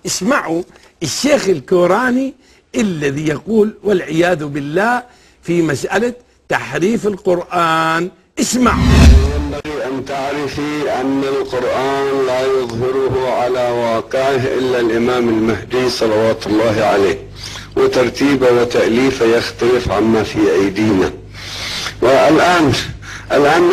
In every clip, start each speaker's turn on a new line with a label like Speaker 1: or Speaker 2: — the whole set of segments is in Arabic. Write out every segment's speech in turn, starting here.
Speaker 1: اسمعوا الشيخ الكوراني الذي يقول والعياذ بالله في مسألة تحريف القرآن. اسمعوا.
Speaker 2: ينبغي أن تعرفي أن القرآن لا يظهره على واقعه إلا الإمام المهدي صلوات الله عليه، وترتيبه وتأليفه يختلف عما في أيدينا. والآن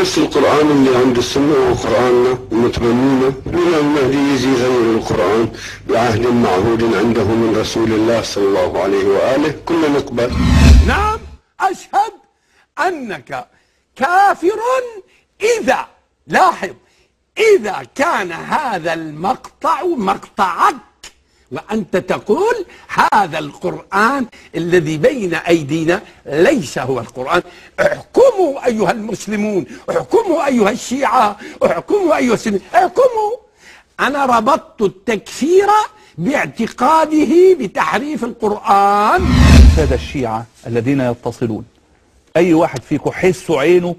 Speaker 2: نفس القرآن اللي عند السنة وقرآننا المتمنون الإمام المهدي يجي يغير القرآن بعهد معهود عنده من رسول الله صلى الله عليه وآله. كلنا نقبل.
Speaker 1: نعم، أشهد أنك كافر إذا، لاحظ، إذا كان هذا المقطع مقطعك وأنت تقول هذا القرآن الذي بين أيدينا ليس هو القرآن. احكموا أيها المسلمون، احكموا أيها الشيعة، احكموا أيها السنة، احكموا. أنا ربطت التكفير باعتقاده بتحريف القرآن.
Speaker 3: السادة الشيعة الذين يتصلون، أي واحد فيكم حسوا عينه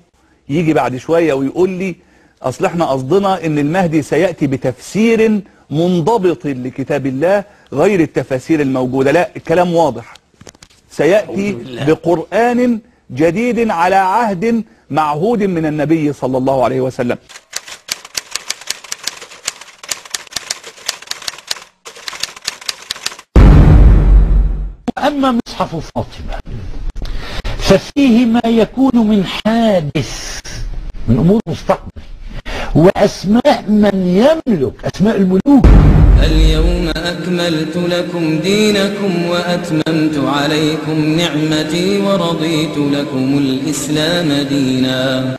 Speaker 3: يجي بعد شوية ويقول لي أصل احنا قصدنا إن المهدي سيأتي بتفسير منضبط لكتاب الله غير التفاسير الموجودة. لا، الكلام واضح، سيأتي بقرآن جديد على عهد معهود من النبي صلى الله عليه وسلم.
Speaker 4: أما مصحف فاطمة ففيه ما يكون من حادث من أمور مستقبل وأسماء من يملك أسماء الملوك.
Speaker 5: اليوم أكملت لكم دينكم وأتممت عليكم نعمتي ورضيت لكم الإسلام دينا.